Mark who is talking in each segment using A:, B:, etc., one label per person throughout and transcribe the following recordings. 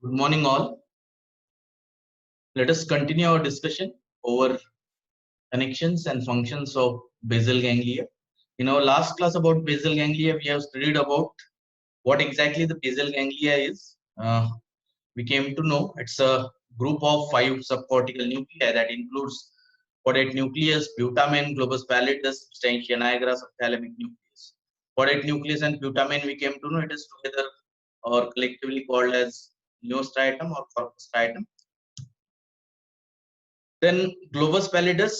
A: Good morning, all. Let us continue our discussion over connections and functions of basal ganglia. In our last class about basal ganglia, we have studied about what exactly the basal ganglia is. We came to know it's a group of 5 subcortical nuclei that includes caudate nucleus, putamen, globus pallidus, substantia nigra, subthalamic nucleus. Caudate nucleus and putamen, we came to know it is together or collectively called as neostriatum or corpus striatum. Then globus pallidus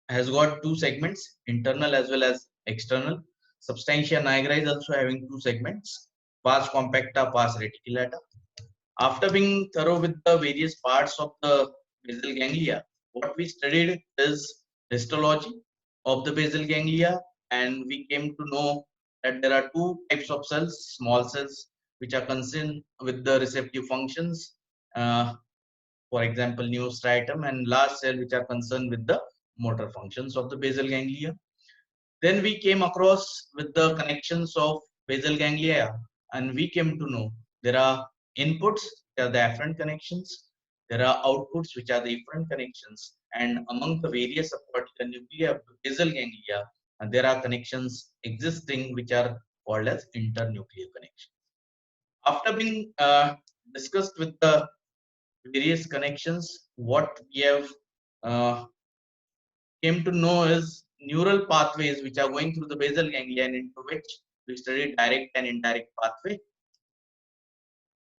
A: has got 2 segments, internal as well as external. Substantia nigra is also having 2 segments, pars compacta, pars reticulata. After being thorough with the various parts of the basal ganglia, what we studied is histology of the basal ganglia, and we came to know that there are 2 types of cells, small cells, which are concerned with the receptive functions. For example, neostriatum, and large cell which are concerned with the motor functions of the basal ganglia. Then we came across with the connections of basal ganglia, and we came to know there are inputs, which are the afferent connections, there are outputs, which are the efferent connections, and among the various subcortical nuclei of the basal ganglia, there are connections existing which are called as internuclear connections. After being discussed with the various connections, what we have came to know is neural pathways which are going through the basal ganglia, and into which we studied direct and indirect pathway.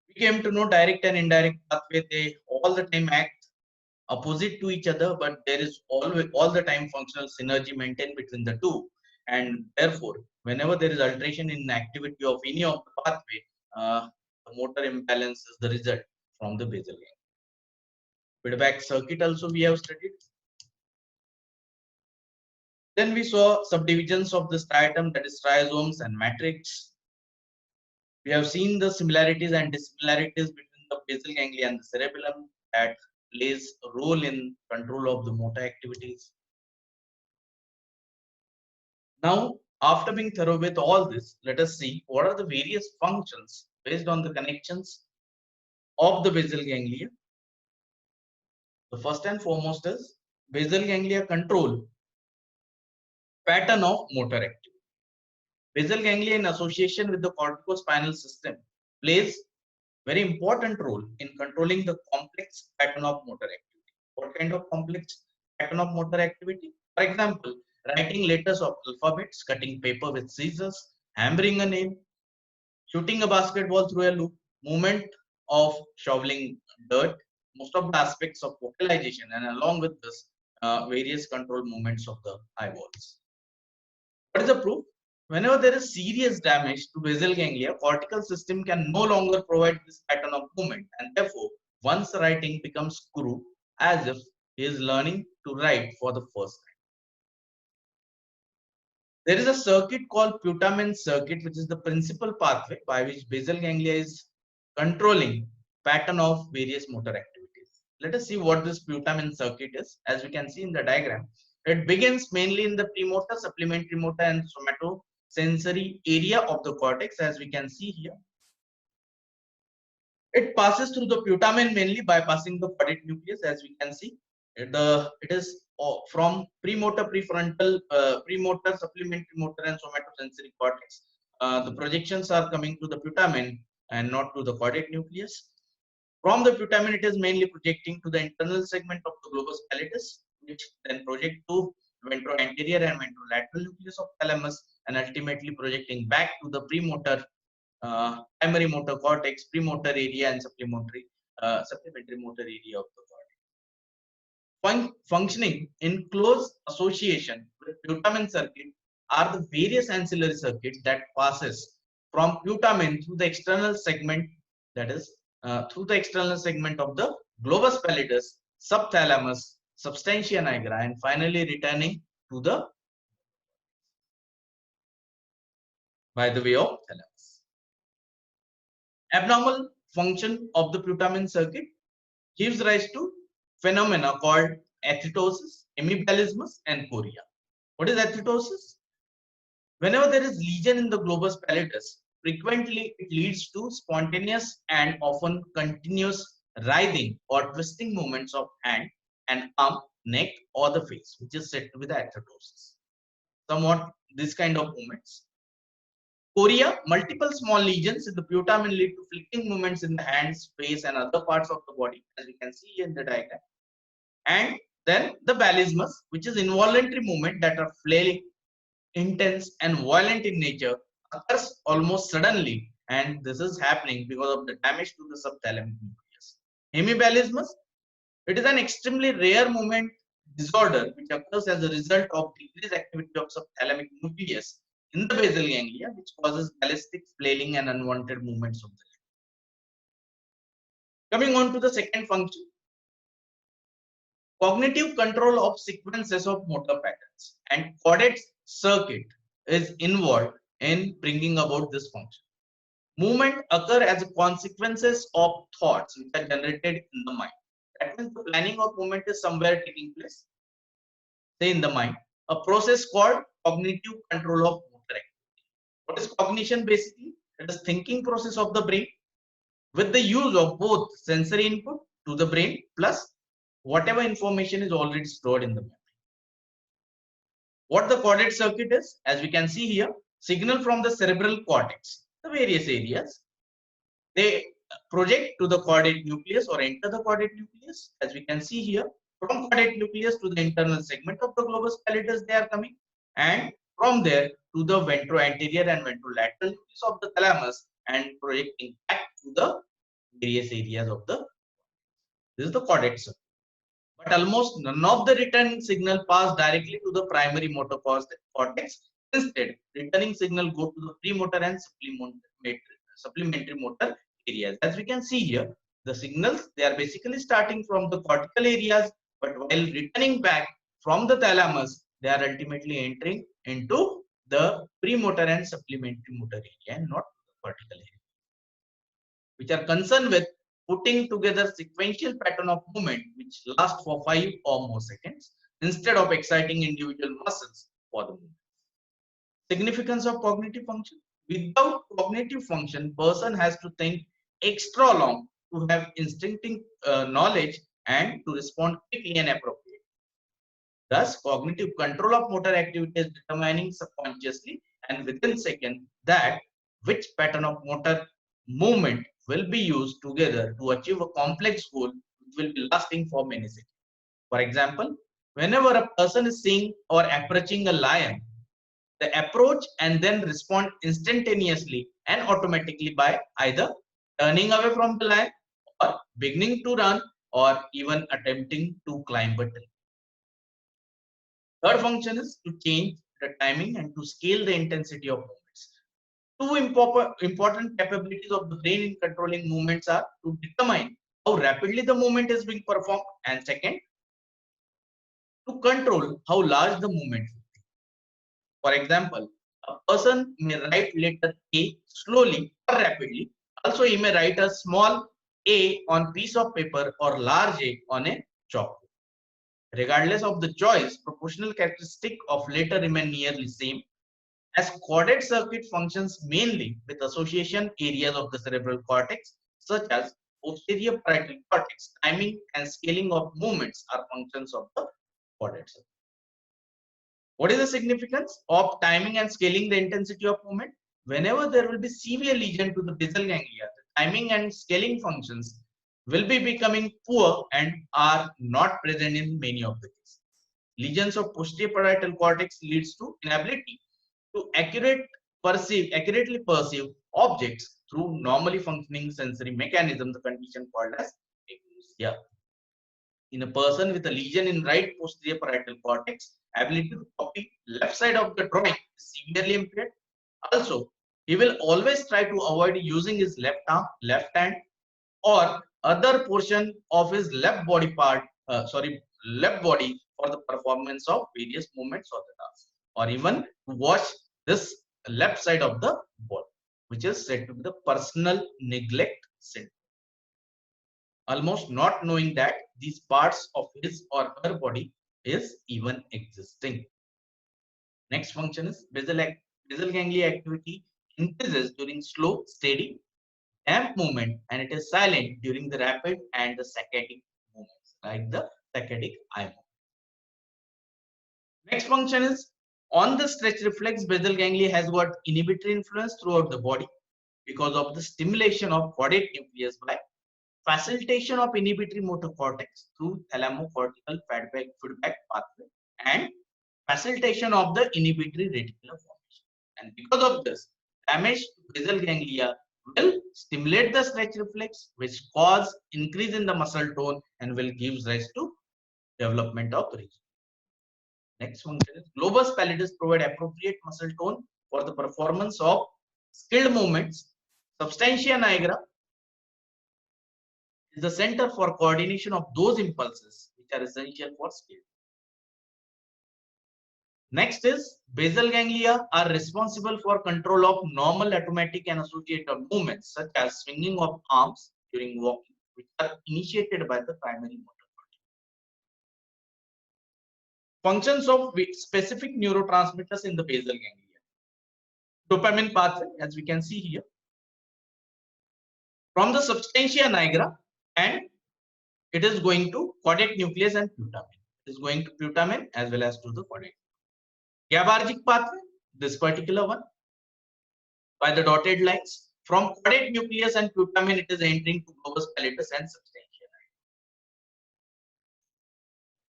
A: We came to know direct and indirect pathway, they all the time act opposite to each other, but there is always all the time functional synergy maintained between the two, and therefore whenever there is alteration in activity of any of the pathway, the motor imbalance is the result from the basal ganglia. Feedback circuit also we have studied. Then we saw subdivisions of the striatum, that is striazomes and matrix. We have seen the similarities and dissimilarities between the basal ganglia and the cerebellum that plays a role in control of the motor activities. Now, after being thorough with all this, let us see what are the various functions based on the connections of the basal ganglia. The first and foremost is basal ganglia control pattern of motor activity. Basal ganglia in association with the corticospinal system plays very important role in controlling the complex pattern of motor activity. What kind of complex pattern of motor activity? For example, writing letters of alphabets, cutting paper with scissors, hammering a nail, shooting a basketball through a loop, movement of shoveling dirt, most of the aspects of vocalization, and along with this, various control movements of the eyeballs. What is the proof? Whenever there is serious damage to basal ganglia, cortical system can no longer provide this pattern of movement, and therefore one's writing becomes screw, as if he is learning to write for the first time. There is a circuit called putamen circuit, which is the principal pathway by which basal ganglia is controlling pattern of various motor activities. Let us see what this putamen circuit is. As we can see in the diagram, it begins mainly in the premotor, supplementary motor, and somatosensory area of the cortex, as we can see here. It passes through the putamen mainly, bypassing the caudate nucleus, as we can see. It is from premotor, prefrontal, premotor, supplementary motor, and somatosensory cortex. The projections are coming to the putamen and not to the caudate nucleus. From the putamen, it is mainly projecting to the internal segment of the globus pallidus, which then project to ventroanterior and ventrolateral nucleus of thalamus, and ultimately projecting back to the premotor, primary motor cortex, premotor area, and supplementary motor area of the cortex. Functioning in close association with putamen circuit are the various ancillary circuits that passes from putamen through the external segment, that is through the external segment of the globus pallidus, subthalamus, substantia nigra, and finally returning to the by the way of thalamus. Abnormal function of the putamen circuit gives rise to phenomena called athetosis, hemiplegismus, and chorea. What is athetosis? Whenever there is lesion in the globus pallidus, frequently it leads to spontaneous and often continuous writhing or twisting movements of hand and arm, neck, or the face, which is said to be the arthrosis. Somewhat this kind of movements. Chorea, multiple small lesions in the putamen lead to flicking movements in the hands, face, and other parts of the body, as we can see in the diagram. And then the balismus, which is involuntary movement that are flailing, intense, and violent in nature, occurs almost suddenly, and this is happening because of the damage to the subthalamic nucleus. Hemibalismus, it is an extremely rare movement disorder which occurs as a result of decreased activity of subthalamic nucleus in the basal ganglia, which causes ballistic flailing and unwanted movements of the leg. Coming on to the second function, cognitive control of sequences of motor patterns and caudate circuit is involved in bringing about this function. Movement occur as consequences of thoughts which are generated in the mind. That means the planning of movement is somewhere taking place, say in the mind. A process called cognitive control of motor activity. What is cognition basically? It is thinking process of the brain with the use of both sensory input to the brain plus whatever information is already stored in the memory. What the caudate circuit is, as we can see here, signal from the cerebral cortex, the various areas, they project to the caudate nucleus or enter the caudate nucleus, as we can see here. From caudate nucleus to the internal segment of the globus pallidus they are coming, and from there to the ventroanterior and ventrolateral nucleus of the thalamus and projecting back to the various areas of the. This is the caudate circuit. But almost none of the returning signal pass directly to the primary motor cortex. Instead, returning signal go to the premotor and supplementary motor areas. As we can see here, the signals, they are basically starting from the cortical areas, but while returning back from the thalamus, they are ultimately entering into the premotor and supplementary motor area and not the cortical area, which are concerned with putting together sequential pattern of movement which last for 5 or more seconds instead of exciting individual muscles for the movement. Significance of cognitive function. Without cognitive function, person has to think extra long to have instinctive knowledge and to respond quickly and appropriately. Thus, cognitive control of motor activity is determining subconsciously and within seconds that which pattern of motor movement will be used together to achieve a complex goal which will be lasting for many seconds. For example, whenever a person is seeing or approaching a lion, the approach and then respond instantaneously and automatically by either turning away from the lion or beginning to run or even attempting to climb a tree. Third function is to change the timing and to scale the intensity of movements. Two important capabilities of the brain in controlling movements are to determine how rapidly the movement is being performed, and second, to control how large the movement is. For example, a person may write letter A slowly or rapidly. Also, he may write a small a on piece of paper or large A on a chalk. Regardless of the choice, proportional characteristic of letter remain nearly same, as caudate circuit functions mainly with association areas of the cerebral cortex, such as posterior parietal cortex. Timing and scaling of movements are functions of the caudate circuit. What is the significance of timing and scaling the intensity of movement? Whenever there will be severe lesion to the basal ganglia, the timing and scaling functions will be becoming poor and are not present in many of the cases. Lesions of posterior parietal cortex leads to inability to accurately perceive objects through normally functioning sensory mechanism, the condition called as agnosia. In a person with a lesion in right posterior parietal cortex, ability to copy left side of the drawing is severely impaired. Also, he will always try to avoid using his left arm, left hand, or other portion of his left body left body for the performance of various movements of the task, or even to watch this left side of the body, which is said to be the personal neglect syndrome. Almost not knowing that these parts of his or her body is even existing. Next function is basal ganglia activity increases during slow, steady, damp movement, and it is silent during the rapid and the saccadic movements, like the saccadic eye movement. Next function is on the stretch reflex, basal ganglia has got inhibitory influence throughout the body because of the stimulation of caudate nucleus by facilitation of inhibitory motor cortex through thalamocortical feedback pathway and facilitation of the inhibitory reticular formation. And because of this, damage to basal ganglia will stimulate the stretch reflex, which cause increase in the muscle tone and will give rise to development of the region. Next function is globus pallidus provide appropriate muscle tone for the performance of skilled movements. Substantia nigra is the center for coordination of those impulses which are essential for skill. Next is basal ganglia are responsible for control of normal automatic and associated movements such as swinging of arms during walking, which are initiated by the primary motor cortex. Functions of specific neurotransmitters in the basal ganglia. Dopamine pathway, as we can see here, from the substantia nigra, and it is going to caudate nucleus and putamen. It is going to putamen as well as to the caudate. GABAergic pathway, this particular one, by the dotted lines. From caudate nucleus and putamen, it is entering to globus pallidus and substantia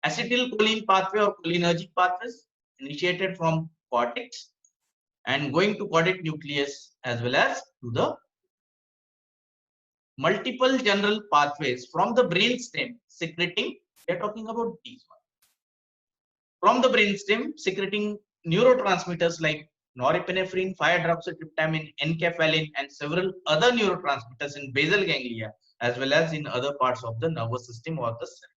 A: nigra. Acetylcholine pathway or cholinergic pathways initiated from cortex and going to caudate nucleus as well as to the multiple general pathways from the brainstem secreting. We are talking about these ones. From the brainstem secreting neurotransmitters like norepinephrine, 5-hydroxytryptamine, enkephalin, and several other neurotransmitters in basal ganglia as well as in other parts of the nervous system or the cell.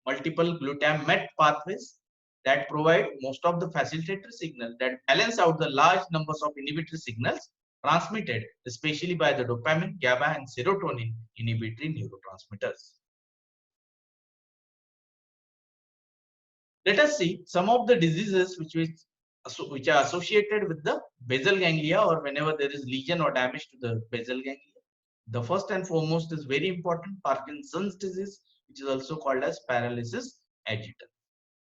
A: Multiple glutamate pathways that provide most of the facilitatory signal that balance out the large numbers of inhibitory signals transmitted especially by the dopamine, GABA, and serotonin inhibitory neurotransmitters. Let us see some of the diseases which are associated with the basal ganglia or whenever there is lesion or damage to the basal ganglia. The first and foremost is very important, Parkinson's disease, which is also called as paralysis agitation.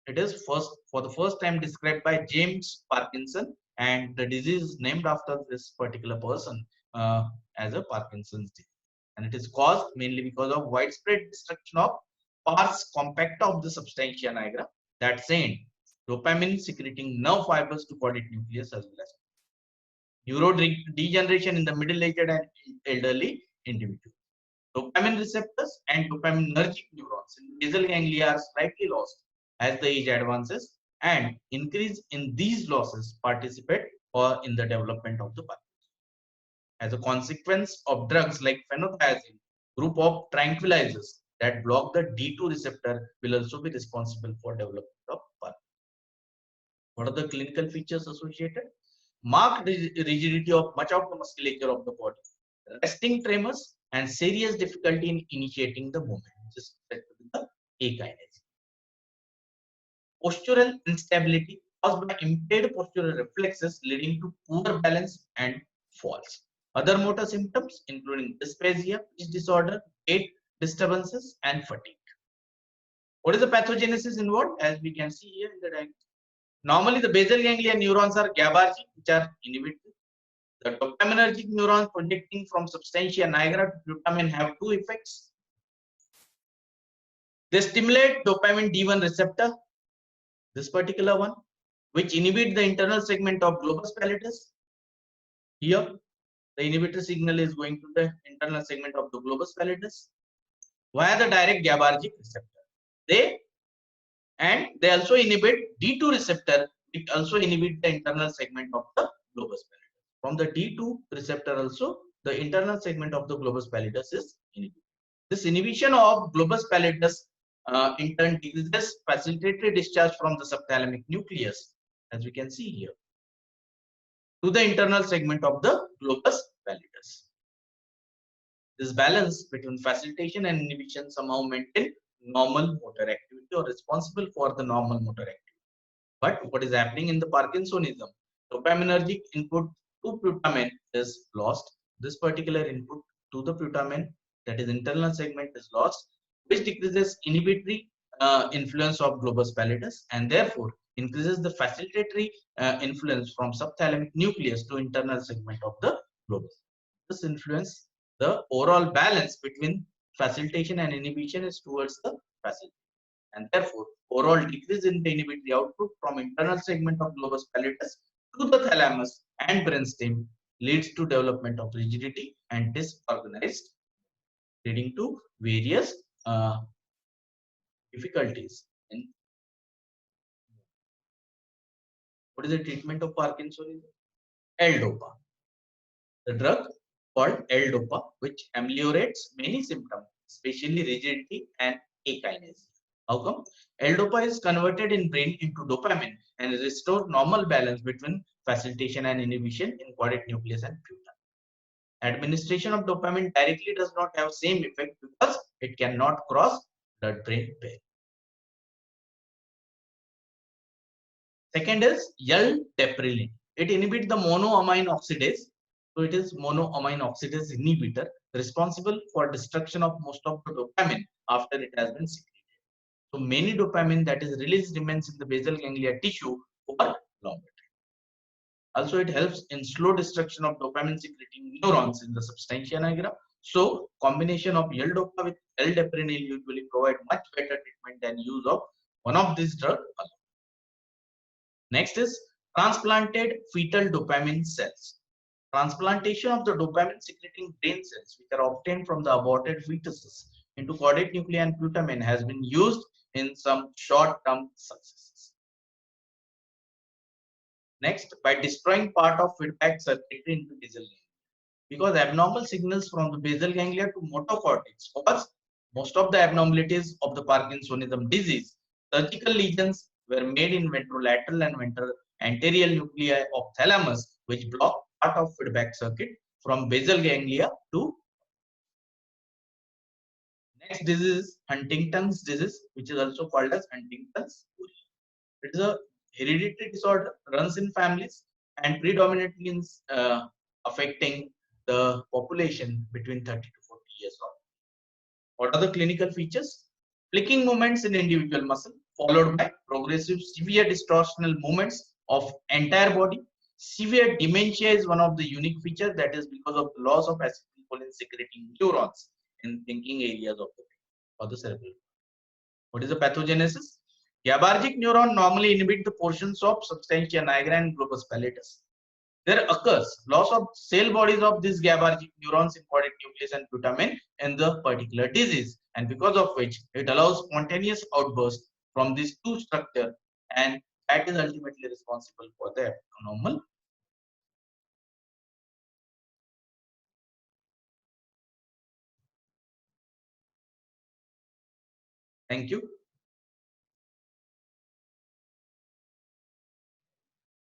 A: It is for the first time described by James Parkinson, and the disease is named after this particular person as a Parkinson's disease. And it is caused mainly because of widespread destruction of pars compacta of the substantia nigra that send dopamine secreting nerve fibers to caudate nucleus as well as neurodegeneration in the middle-aged and elderly individuals. Dopamine receptors and dopaminergic neurons in basal ganglia are slightly lost as the age advances, and increase in these losses participate in the development of the Parkinson. As a consequence of drugs like phenothiazine, group of tranquilizers that block the D2 receptor will also be responsible for development of Parkinson. What are the clinical features associated? Marked rigidity of much of the musculature of the body, resting tremors, and serious difficulty in initiating the movement, which is the akinesia. Postural instability caused by impaired postural reflexes leading to poor balance and falls. Other motor symptoms including dysphagia, speech disorder, gait disturbances, and fatigue. What is the pathogenesis involved? As we can see here in the diagram. Normally, the basal ganglia neurons are GABAergic, which are inhibited. The dopaminergic neurons projecting from substantia nigra to putamen have two effects. They stimulate dopamine D1 receptor, this particular one, which inhibit the internal segment of globus pallidus. Here, the inhibitor signal is going to the internal segment of the globus pallidus via the direct GABAergic receptor. They also inhibit D2 receptor, which also inhibit the internal segment of the globus pallidus. From the D2 receptor also, the internal segment of the globus pallidus is inhibited. This inhibition of globus pallidus in turn decreases facilitatory discharge from the subthalamic nucleus, as we can see here, to the internal segment of the globus pallidus. This balance between facilitation and inhibition somehow maintain normal motor activity or responsible for the normal motor activity. But what is happening in the Parkinsonism? dopaminergic input to putamen is lost. This particular input to the putamen, that is internal segment, is lost, which decreases inhibitory influence of globus pallidus and therefore increases the facilitatory influence from subthalamic nucleus to internal segment of the globus. This influence, the overall balance between facilitation and inhibition is towards the facilitation, and therefore overall decrease in the inhibitory output from internal segment of globus pallidus to the thalamus and brainstem leads to development of rigidity and disorganized, leading to various difficulties in what is the treatment of Parkinsonism? L-Dopa. The drug called L-Dopa, which ameliorates many symptoms, especially rigidity and akinesia. How come? L-Dopa is converted in brain into dopamine and restores normal balance between facilitation and inhibition in caudate nucleus and putamen. Administration of dopamine directly does not have same effect because it cannot cross blood-brain barrier. Second is L-Depreline. It inhibits the monoamine oxidase. So it is monoamine oxidase inhibitor responsible for destruction of most of the dopamine after it has been secreted. So many dopamine that is released remains in the basal ganglia tissue for longer time. Also, it helps in slow destruction of dopamine secreting neurons in the substantia nigra. So combination of L-Dopa with L-Deprenyl usually provide much better treatment than use of one of these drugs. Next is transplanted fetal dopamine cells. Transplantation of the dopamine secreting brain cells, which are obtained from the aborted fetuses into caudate nuclei and putamen, has been used in some short-term successes. Next, by destroying part of feedback circuitry into basal ganglia, because abnormal signals from the basal ganglia to motor cortex cause most of the abnormalities of the Parkinsonism disease. Surgical lesions were made in ventrolateral and ventral anterior nuclei of thalamus, which block part of feedback circuit from basal ganglia to. Next disease is Huntington's disease, which is also called as Huntington's chorea. It is a hereditary disorder, runs in families and predominantly in affecting the population between 30 to 40 years old. What are the clinical features? Flicking movements in individual muscle, followed by progressive severe distortional movements of entire body. Severe dementia is one of the unique features, that is because of the loss of acetylcholine secreting neurons in thinking areas of the brain or the cerebellum. What is the pathogenesis? GABAergic neuron normally inhibit the portions of substantia nigra and globus pallidus. There occurs loss of cell bodies of these GABAergic neurons in caudate nucleus and putamen in the particular disease, and because of which it allows spontaneous outburst from these two structures, and that is ultimately responsible for their abnormal. Thank you.